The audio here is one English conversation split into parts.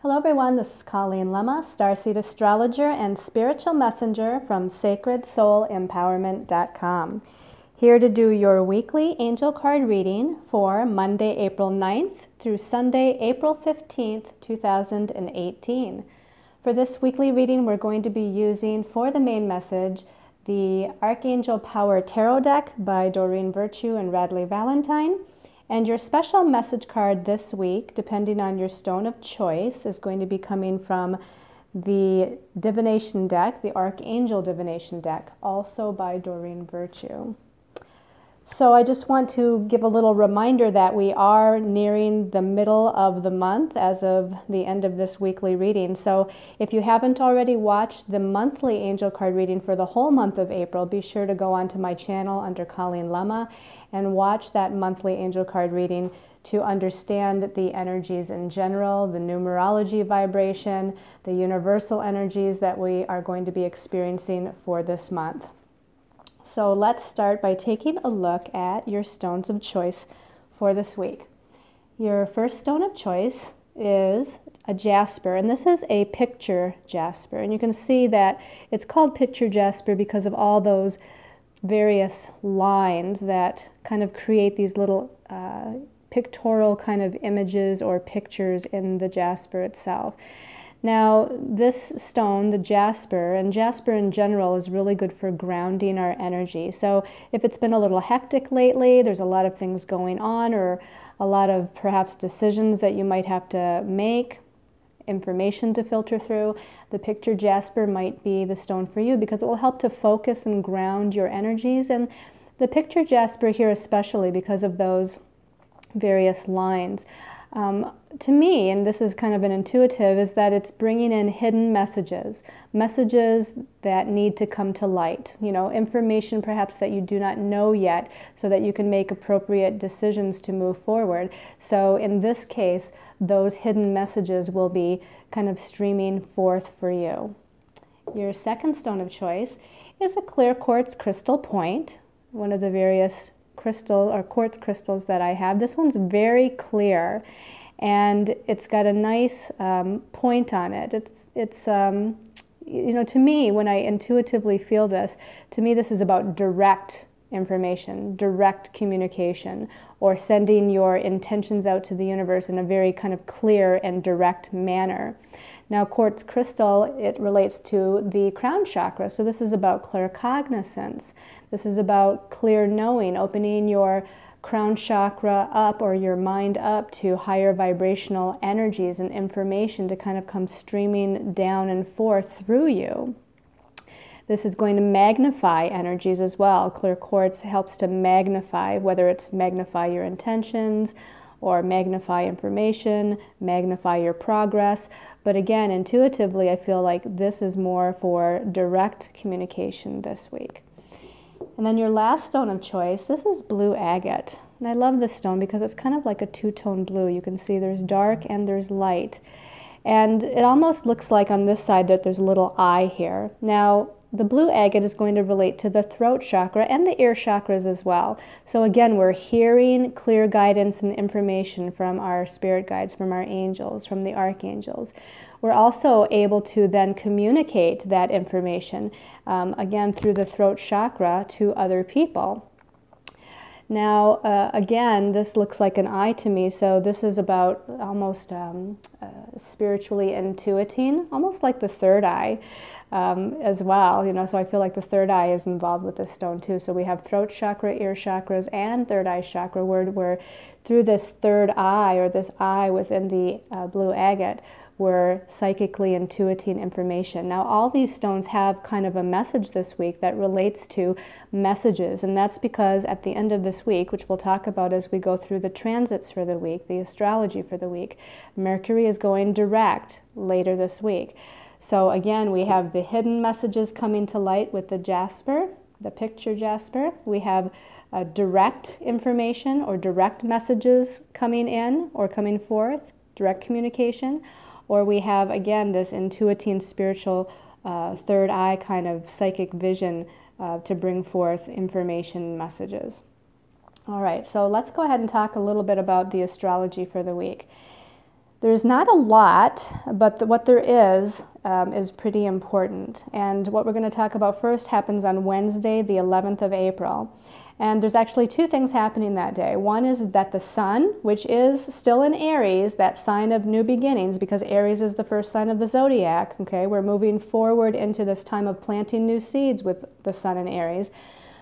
Hello everyone, this is Colleen Lemma, Starseed Astrologer and Spiritual Messenger from SacredSoulEmpowerment.com. Here to do your weekly angel card reading for Monday, April 9th through Sunday, April 15th, 2018. For this weekly reading, we're going to be using for the main message the Archangel Power Tarot deck by Doreen Virtue and Radleigh Valentine. And your special message card this week, depending on your stone of choice, is going to be coming from the divination deck, the Archangel divination deck, also by Doreen Virtue. So I just want to give a little reminder that we are nearing the middle of the month as of the end of this weekly reading. So if you haven't already watched the monthly angel card reading for the whole month of April, be sure to go onto my channel under Colleen Lemma and watch that monthly angel card reading to understand the energies in general, the numerology vibration, the universal energies that we are going to be experiencing for this month. So let's start by taking a look at your stones of choice for this week. Your first stone of choice is a jasper, and this is a picture jasper. And you can see that it's called picture jasper because of all those various lines that kind of create these little pictorial kind of images or pictures in the jasper itself. Now, this stone, the jasper, and jasper in general is really good for grounding our energy. So if it's been a little hectic lately, there's a lot of things going on, or a lot of perhaps decisions that you might have to make, information to filter through, the picture jasper might be the stone for you because it will help to focus and ground your energies. And the picture jasper here especially because of those various lines. To me, and this is kind of an intuitive, is that it's bringing in hidden messages, messages that need to come to light, information perhaps that you do not know yet so that you can make appropriate decisions to move forward. So in this case, those hidden messages will be kind of streaming forth for you. Your second stone of choice is a clear quartz crystal point, one of the various crystal or quartz crystals that I have. This one's very clear and it's got a nice point on it. It's to me, when I intuitively feel this, to me this is about direct information, direct communication, or sending your intentions out to the universe in a very kind of clear and direct manner. Now, quartz crystal, it relates to the crown chakra, so this is about claircognizance. This is about clear knowing, opening your crown chakra up or your mind up to higher vibrational energies and information to kind of come streaming down and forth through you. This is going to magnify energies as well. Clear quartz helps to magnify, whether it's magnify your intentions or magnify information, magnify your progress. But again, intuitively, I feel like this is more for direct communication this week. And then your last stone of choice, this is blue agate. And I love this stone because it's kind of like a two-tone blue. You can see there's dark and there's light. And it almost looks like on this side that there's a little eye here. Now, the blue agate is going to relate to the throat chakra and the ear chakras as well. So again, we're hearing clear guidance and information from our spirit guides, from our angels, from the archangels. We're also able to then communicate that information, again, through the throat chakra to other people. Now, again, this looks like an eye to me, so this is about almost spiritually intuiting, almost like the third eye. As well, so I feel like the third eye is involved with this stone too. So we have throat chakra, ear chakras, and third eye chakra, where through this third eye, or this eye within the blue agate, we're psychically intuiting information. Now, all these stones have kind of a message this week that relates to messages, and that's because at the end of this week, which we'll talk about as we go through the transits for the week, the astrology for the week, Mercury is going direct later this week. So again, we have the hidden messages coming to light with the jasper, the picture jasper. We have direct information or direct messages coming in or coming forth, direct communication. Or we have, again, this intuiting spiritual third eye kind of psychic vision to bring forth information messages. All right, so let's go ahead and talk a little bit about the astrology for the week. There's not a lot, but what there is pretty important. And what we're going to talk about first happens on Wednesday, the 11th of April. And there's actually two things happening that day. One is that the sun, which is still in Aries, that sign of new beginnings, because Aries is the first sign of the zodiac, okay? We're moving forward into this time of planting new seeds with the sun in Aries.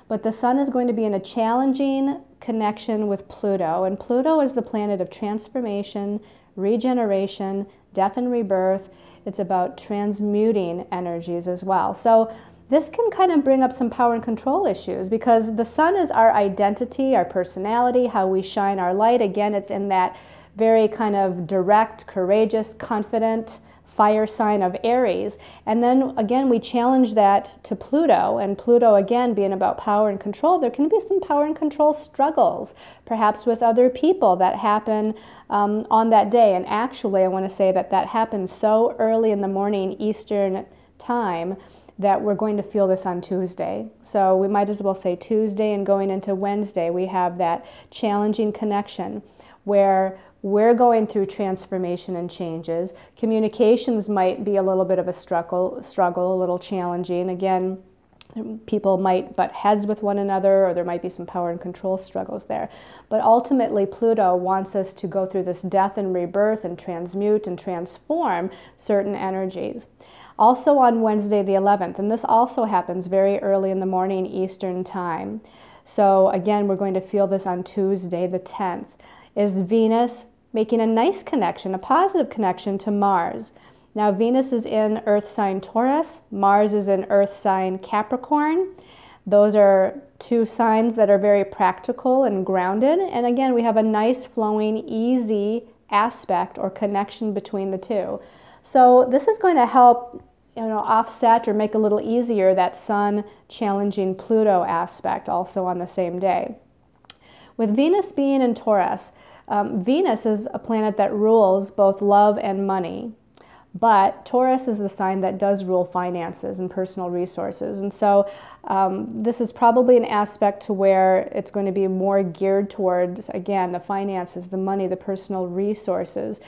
But the sun is going to be in a challenging connection with Pluto. And Pluto is the planet of transformation, regeneration, death and rebirth. It's about transmuting energies as well. So this can kind of bring up some power and control issues, because the sun is our identity, our personality, how we shine our light. Again, it's in that very kind of direct, courageous, confident fire sign of Aries. And then again, we challenge that to Pluto, and Pluto again being about power and control. There can be some power and control struggles, perhaps with other people, that happen on that day. And actually, I want to say that that happens so early in the morning Eastern time that we're going to feel this on Tuesday. So we might as well say Tuesday, and going into Wednesday, we have that challenging connection where we're going through transformation and changes. Communications might be a little bit of a struggle, a little challenging. Again, people might butt heads with one another, or there might be some power and control struggles there. But ultimately, Pluto wants us to go through this death and rebirth and transmute and transform certain energies. Also on Wednesday the 11th, and this also happens very early in the morning Eastern time. So again, we're going to feel this on Tuesday the 10th, is Venus making a nice connection, a positive connection to Mars. Now Venus is in Earth sign Taurus, Mars is in Earth sign Capricorn. Those are two signs that are very practical and grounded. And again, we have a nice flowing, easy aspect or connection between the two. So this is going to help, offset or make a little easier that Sun challenging Pluto aspect also on the same day. With Venus being in Taurus, Venus is a planet that rules both love and money. But Taurus is the sign that does rule finances and personal resources. And so this is probably an aspect to where it's going to be more geared towards, again, the finances, the money, the personal resources,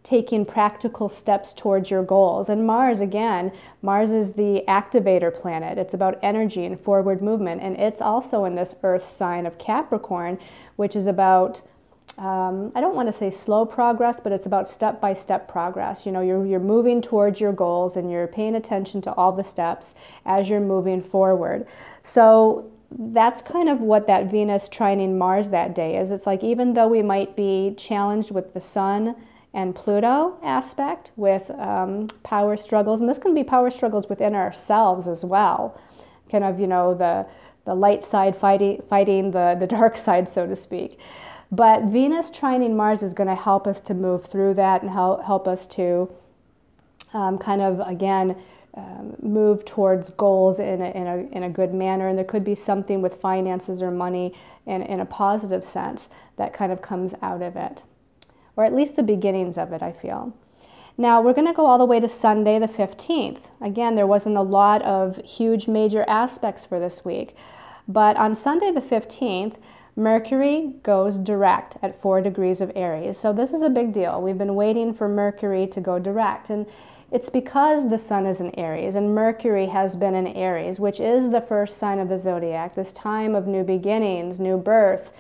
taking practical steps towards your goals. And Mars, again, Mars is the activator planet. It's about energy and forward movement. And it's also in this Earth sign of Capricorn, which is about I don't want to say slow progress, but it's about step-by-step progress. You're moving towards your goals, and you're paying attention to all the steps as you're moving forward. So that's kind of what that Venus trining Mars that day is. It's like, even though we might be challenged with the Sun and Pluto aspect with power struggles, and this can be power struggles within ourselves as well, kind of, the light side fighting the dark side, so to speak. But Venus trining Mars is going to help us to move through that and help us to kind of, again, move towards goals in a good manner. And there could be something with finances or money in a positive sense that kind of comes out of it, or at least the beginnings of it, I feel. Now, we're going to go all the way to Sunday the 15th. Again, there wasn't a lot of huge major aspects for this week. But on Sunday the 15th, Mercury goes direct at 4 degrees of Aries. So this is a big deal. We've been waiting for Mercury to go direct. And it's because the Sun is in Aries, and Mercury has been in Aries, which is the first sign of the zodiac, this time of new beginnings, new birth,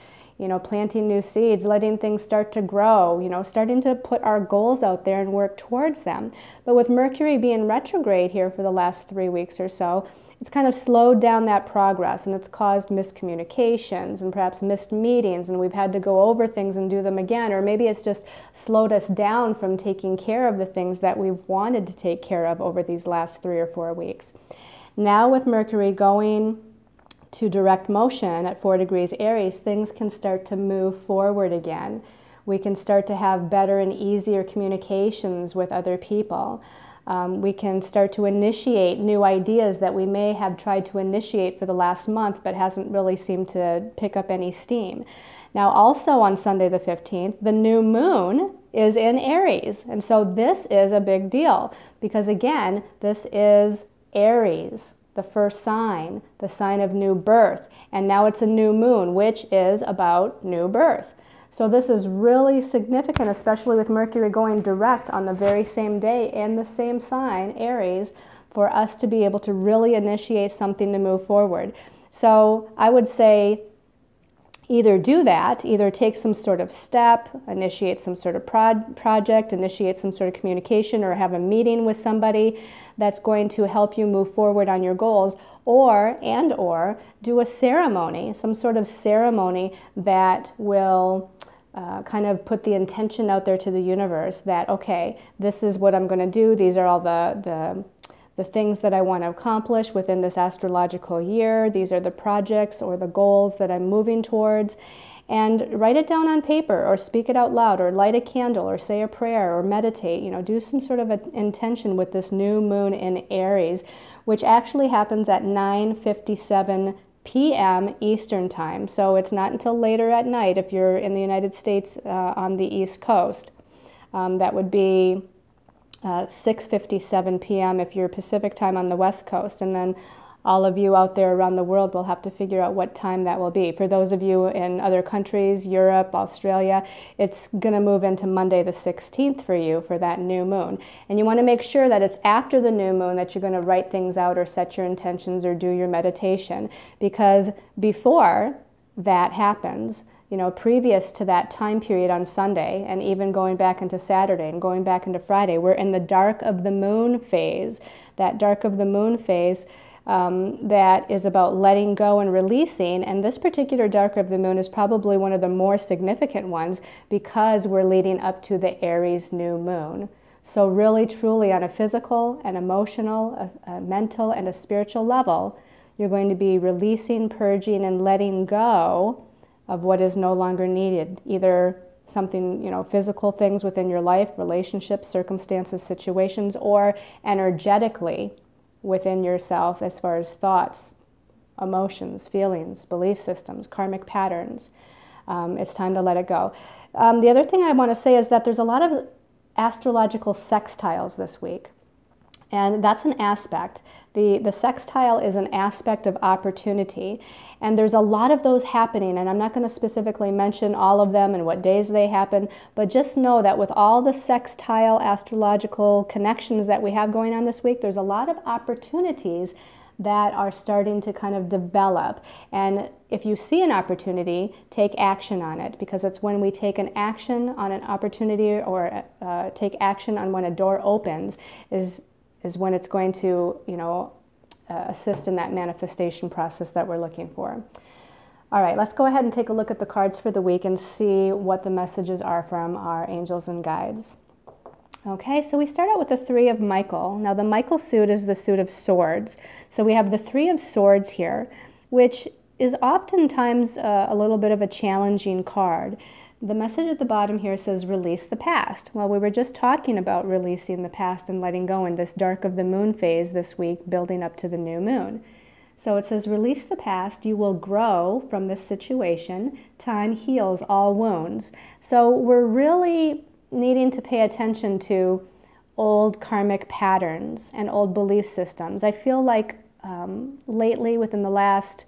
planting new seeds, letting things start to grow, starting to put our goals out there and work towards them. But with Mercury being retrograde here for the last 3 weeks or so, it's kind of slowed down that progress, and it's caused miscommunications and perhaps missed meetings, and we've had to go over things and do them again, or maybe it's just slowed us down from taking care of the things that we've wanted to take care of over these last 3 or 4 weeks. Now with Mercury going to direct motion at 4 degrees Aries, things can start to move forward again. We can start to have better and easier communications with other people. We can start to initiate new ideas that we may have tried to initiate for the last month but hasn't really seemed to pick up any steam. Now also on Sunday the 15th, the new moon is in Aries. And so this is a big deal because, again, this is Aries, the first sign, the sign of new birth. And now it's a new moon, which is about new birth. So this is really significant, especially with Mercury going direct on the very same day in the same sign, Aries, for us to be able to really initiate something to move forward. So I would say either do that, either take some sort of step, initiate some sort of project, initiate some sort of communication, or have a meeting with somebody that's going to help you move forward on your goals, or do a ceremony, some sort of ceremony that will kind of put the intention out there to the universe that, okay, this is what I'm going to do. These are all the things that I want to accomplish within this astrological year. These are the projects or the goals that I'm moving towards. And write it down on paper, or speak it out loud, or light a candle, or say a prayer, or meditate. You know, do some sort of intention with this new moon in Aries, which actually happens at 9:57 p.m. Eastern time. So it's not until later at night if you're in the United States on the East Coast. That would be 6:57 p.m. if you're Pacific time on the West Coast. And then all of you out there around the world will have to figure out what time that will be. For those of you in other countries, Europe, Australia, it's going to move into Monday the 16th for you for that new moon. And you want to make sure that it's after the new moon that you're going to write things out or set your intentions or do your meditation. Because before that happens, you know, previous to that time period on Sunday, and even going back into Saturday and going back into Friday, we're in the dark of the moon phase. That dark of the moon phase that is about letting go and releasing. And this particular dark of the moon is probably one of the more significant ones because we're leading up to the Aries new moon. So really, truly, on a physical, an emotional, a mental, and a spiritual level, you're going to be releasing, purging, and letting go of what is no longer needed. Either something, you know, physical things within your life, relationships, circumstances, situations, or energetically within yourself as far as thoughts, emotions, feelings, belief systems, karmic patterns. It's time to let it go. The other thing I want to say is that there's a lot of astrological sextiles this week. And that's an aspect. The sextile is an aspect of opportunity. And there's a lot of those happening. And I'm not going to specifically mention all of them and what days they happen. But just know that with all the sextile astrological connections that we have going on this week, there's a lot of opportunities that are starting to kind of develop. And if you see an opportunity, take action on it, because it's when we take an action on an opportunity or take action on when a door opens is when it's going to, you know, assist in that manifestation process that we're looking for. All right, let's go ahead and take a look at the cards for the week and see what the messages are from our angels and guides. Okay, so we start out with the Three of Michael. Now the Michael suit is the suit of swords. So we have the Three of Swords here, which is oftentimes a little bit of a challenging card. The message at the bottom here says, release the past. Well, we were just talking about releasing the past and letting go in this dark of the moon phase this week, building up to the new moon. So it says, release the past, you will grow from this situation. Time heals all wounds. So we're really needing to pay attention to old karmic patterns and old belief systems. I feel like lately, within the last,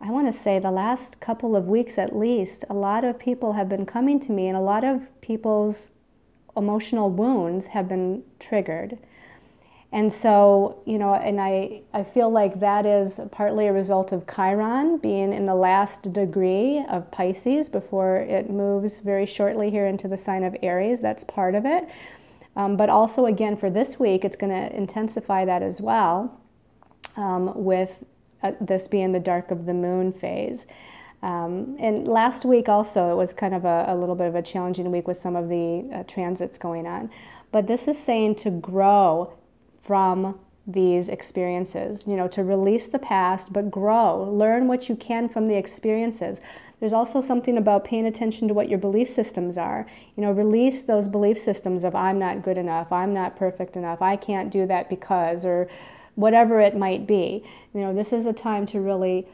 I want to say the last couple of weeks at least, a lot of people have been coming to me and a lot of people's emotional wounds have been triggered. And so, you know, and I feel like that is partly a result of Chiron being in the last degree of Pisces before it moves very shortly here into the sign of Aries. That's part of it. But also, again, for this week, it's going to intensify that as well with this being the dark of the moon phase. And last week also, it was kind of a little bit of a challenging week with some of the transits going on. But this is saying to grow from these experiences, you know, to release the past, but grow, learn what you can from the experiences. There's also something about paying attention to what your belief systems are. You know, release those belief systems of I'm not good enough, I'm not perfect enough, I can't do that because, or whatever it might be. You know, this is a time to really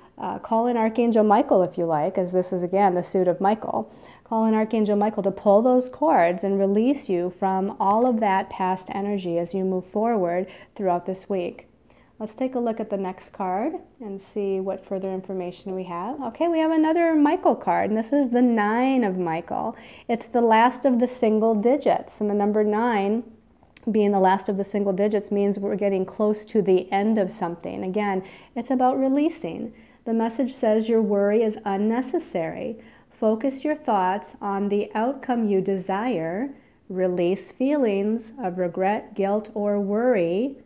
call in Archangel Michael, if you like, as this is, again, the suit of Michael. Call in Archangel Michael to pull those cords and release you from all of that past energy as you move forward throughout this week. Let's take a look at the next card and see what further information we have. Okay, we have another Michael card, and this is the 9 of Michael. It's the last of the single digits, and the number 9 being the last of the single digits means we're getting close to the end of something. Again, it's about releasing. The message says your worry is unnecessary. Focus your thoughts on the outcome you desire. Release feelings of regret, guilt, or worry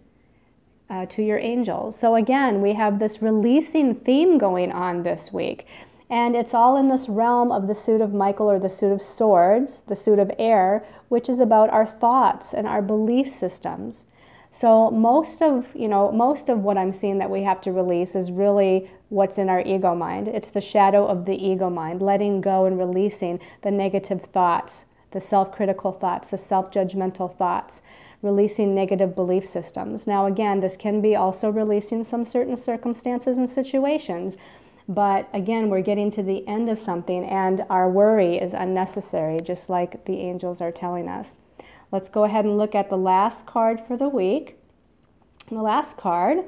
to your angels. So again, we have this releasing theme going on this week. And it's all in this realm of the suit of Michael, or the suit of swords, the suit of air, which is about our thoughts and our belief systems. So most of what I'm seeing that we have to release is really what's in our ego mind. It's the shadow of the ego mind, letting go and releasing the negative thoughts, the self-critical thoughts, the self-judgmental thoughts, releasing negative belief systems. Now again, this can be also releasing some certain circumstances and situations, but again, we're getting to the end of something and our worry is unnecessary, just like the angels are telling us. Let's go ahead and look at the last card for the week. The last card,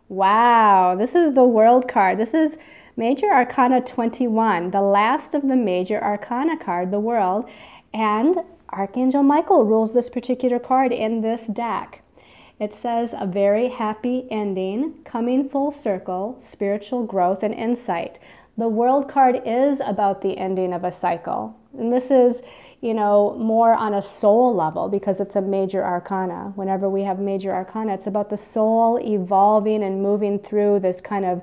wow, this is the World card. This is Major Arcana 21, the last of the Major Arcana card, the World, and Archangel Michael rules this particular card in this deck. It says a very happy ending, coming full circle, spiritual growth and insight. The World card is about the ending of a cycle. And this is, more on a soul level because it's a major arcana. Whenever we have major arcana, it's about the soul evolving and moving through this kind of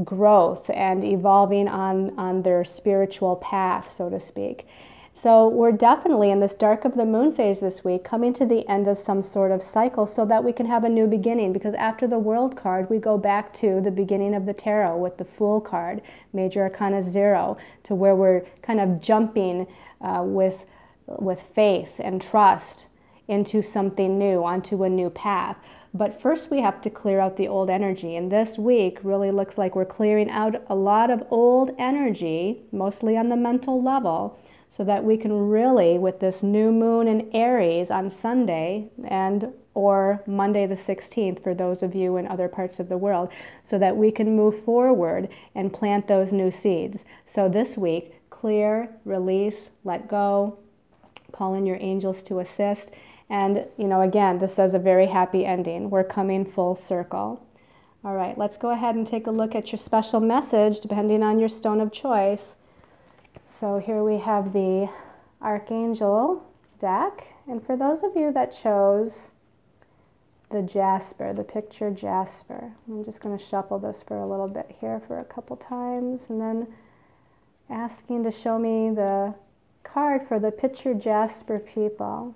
growth and evolving on their spiritual path, so to speak. So we're definitely in this dark of the moon phase this week, coming to the end of some sort of cycle so that we can have a new beginning, because after the World card, we go back to the beginning of the tarot with the Fool card, Major Arcana 0, to where we're kind of jumping with faith and trust into something new, onto a new path. But first we have to clear out the old energy, and this week really looks like we're clearing out a lot of old energy, mostly on the mental level, so that we can really, with this new moon in Aries on Sunday or Monday the 16th for those of you in other parts of the world, so that we can move forward and plant those new seeds. So this week, clear, release, let go, call in your angels to assist. And, again, this says a very happy ending. We're coming full circle. All right, let's go ahead and take a look at your special message, depending on your stone of choice. So here we have the Archangel deck, and for those of you that chose the Jasper, the picture Jasper, I'm just going to shuffle this for a little bit here for a couple times, and then asking to show me the card for the picture Jasper people.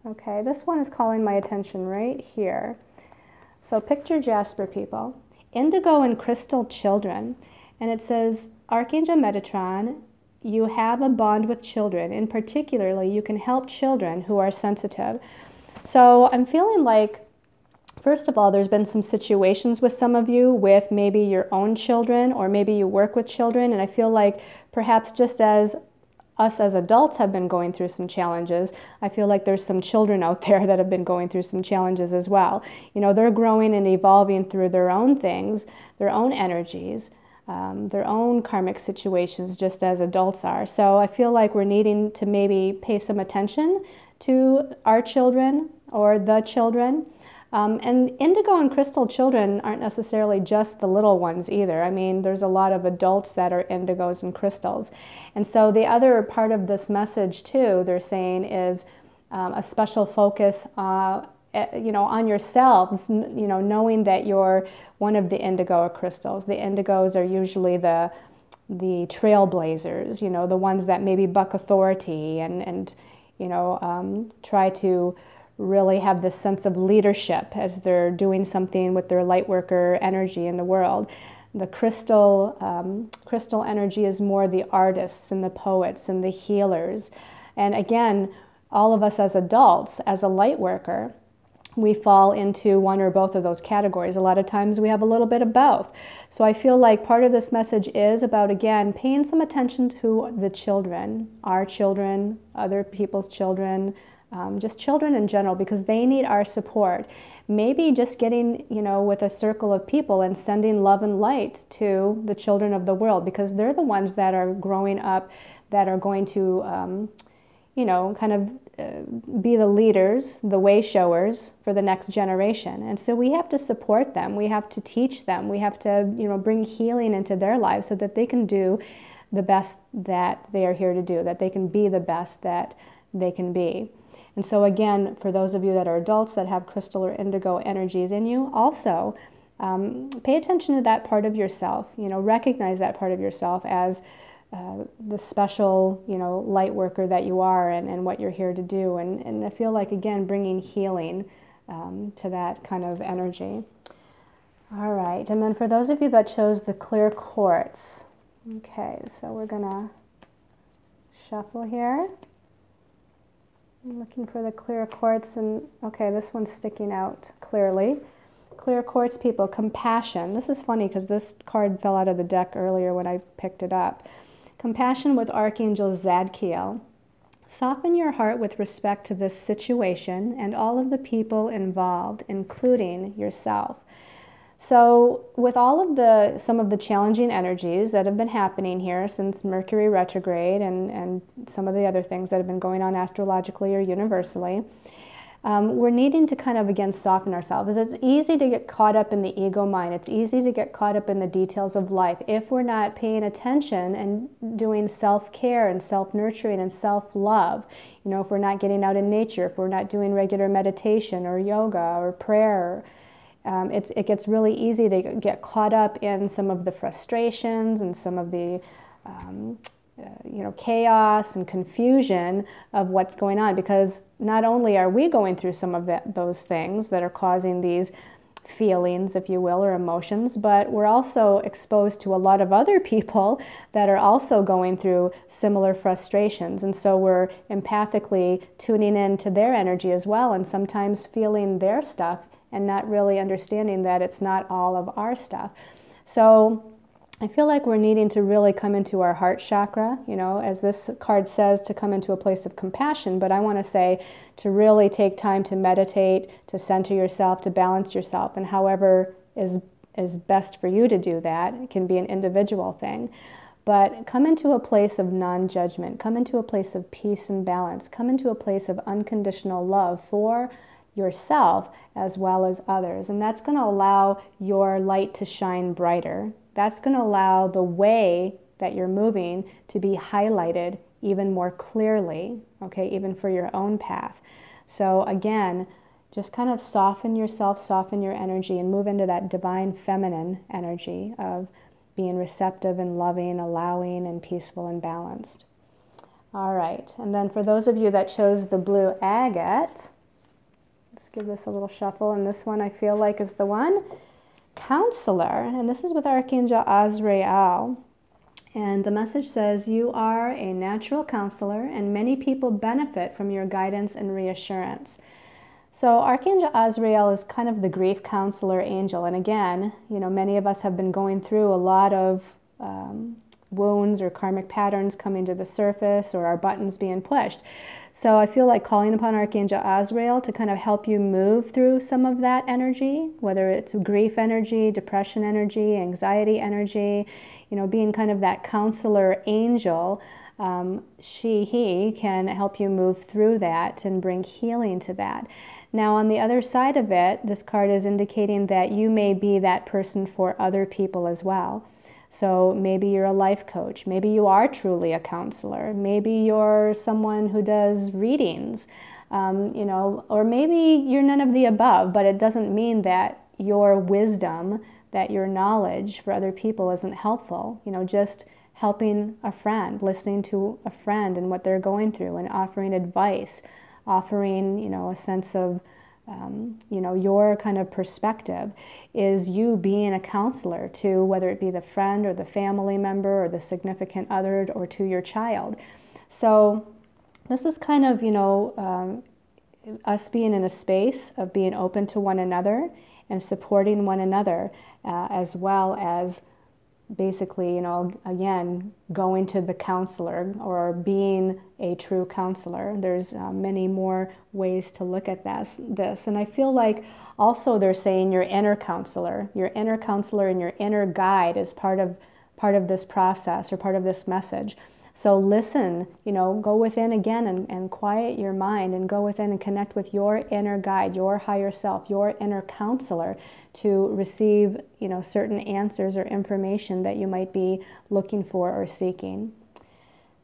Okay, this one is calling my attention right here. So picture Jasper people, indigo and crystal children, and it says, Archangel Metatron, you have a bond with children. In particularly, you can help children who are sensitive. So I'm feeling like, first of all, there's been some situations with some of you with maybe your own children, or maybe you work with children, and I feel like perhaps just as us as adults have been going through some challenges, I feel like there's some children out there that have been going through some challenges as well. They're growing and evolving through their own things, their own energies, their own karmic situations, just as adults are. So I feel like we're needing to maybe pay some attention to our children or the children. And indigo and crystal children aren't necessarily just the little ones either. I mean, there's a lot of adults that are indigos and crystals. And so the other part of this message too, they're saying, is a special focus on yourselves, knowing that you're one of the indigo or crystals. The indigos are usually the trailblazers, the ones that maybe buck authority and try to really have this sense of leadership as they're doing something with their light worker energy in the world. The crystal energy is more the artists and the poets and the healers. And again, all of us as adults, as a light worker, we fall into one or both of those categories. A lot of times we have a little bit of both. So I feel like part of this message is about, again, paying some attention to the children, our children, other people's children, just children in general, because they need our support. Maybe just getting, with a circle of people and sending love and light to the children of the world, because they're the ones that are growing up, that are going to, kind of be the leaders, the way showers for the next generation. And so we have to support them. We have to teach them. We have to, bring healing into their lives so that they can do the best that they are here to do, that they can be the best that they can be. And so again, for those of you that are adults that have crystal or indigo energies in you, also pay attention to that part of yourself. Recognize that part of yourself as the special, light worker that you are, and what you're here to do. And I feel like, again, bringing healing to that kind of energy. All right, and then for those of you that chose the clear quartz, okay, so we're gonna shuffle here. I'm looking for the clear quartz, and okay, this one's sticking out clearly. Clear quartz people, compassion. This is funny because this card fell out of the deck earlier when I picked it up. Compassion with Archangel Zadkiel. Soften your heart with respect to this situation and all of the people involved, including yourself. So with all of some of the challenging energies that have been happening here since Mercury retrograde and some of the other things that have been going on astrologically or universally, we're needing to kind of, again, soften ourselves. It's easy to get caught up in the ego mind. It's easy to get caught up in the details of life if we're not paying attention and doing self-care and self-nurturing and self-love. If we're not getting out in nature, if we're not doing regular meditation or yoga or prayer, it gets really easy to get caught up in some of the frustrations and some of the chaos and confusion of what's going on, because not only are we going through some of those things that are causing these feelings, if you will, or emotions, but we're also exposed to a lot of other people that are also going through similar frustrations. And so we're empathically tuning in to their energy as well, and sometimes feeling their stuff and not really understanding that it's not all of our stuff. So I feel like we're needing to really come into our heart chakra, as this card says, to come into a place of compassion. But I want to say to really take time to meditate, to center yourself, to balance yourself. And however is best for you to do that, it can be an individual thing. But come into a place of non-judgment. Come into a place of peace and balance. Come into a place of unconditional love for yourself as well as others. And that's going to allow your light to shine brighter. That's going to allow the way that you're moving to be highlighted even more clearly, okay, even for your own path. So again, just kind of soften yourself, soften your energy, and move into that divine feminine energy of being receptive and loving, allowing, and peaceful and balanced. All right, and then for those of you that chose the blue agate, let's give this a little shuffle, and this one I feel like is the one. Counselor, and this is with Archangel Azrael, and the message says, you are a natural counselor and many people benefit from your guidance and reassurance. So Archangel Azrael is kind of the grief counselor angel, and again, many of us have been going through a lot of wounds or karmic patterns coming to the surface, or our buttons being pushed. So I feel like calling upon Archangel Azrael to kind of help you move through some of that energy, whether it's grief energy, depression energy, anxiety energy, being kind of that counselor angel. He can help you move through that and bring healing to that. Now, on the other side of it, this card is indicating that you may be that person for other people as well. So maybe you're a life coach, maybe you are truly a counselor, maybe you're someone who does readings, or maybe you're none of the above, but it doesn't mean that your wisdom, that your knowledge for other people isn't helpful. Just helping a friend, listening to a friend and what they're going through, and offering advice, offering, a sense of your kind of perspective is you being a counselor to, whether it be the friend or the family member or the significant other, or to your child. So this is kind of, us being in a space of being open to one another and supporting one another, as well as basically, again, going to the counselor or being a true counselor. There's many more ways to look at this. And I feel like also they're saying your inner counselor and your inner guide is part of this process or part of this message. So listen, go within again and quiet your mind and go within and connect with your inner guide, your higher self, your inner counselor to receive, certain answers or information that you might be looking for or seeking.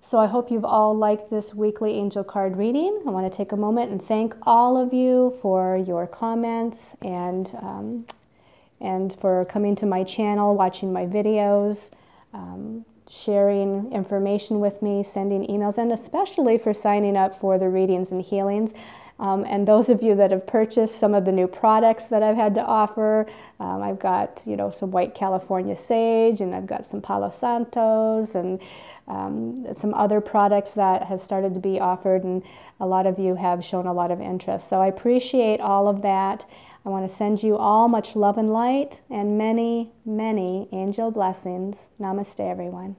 So I hope you've all liked this weekly angel card reading. I want to take a moment and thank all of you for your comments and for coming to my channel, watching my videos, sharing information with me, sending emails, and especially for signing up for the readings and healings. And those of you that have purchased some of the new products that I've had to offer, I've got, some white California sage, and I've got some Palo Santos, and some other products that have started to be offered, and a lot of you have shown a lot of interest. So I appreciate all of that. I want to send you all much love and light and many, many angel blessings. Namaste, everyone.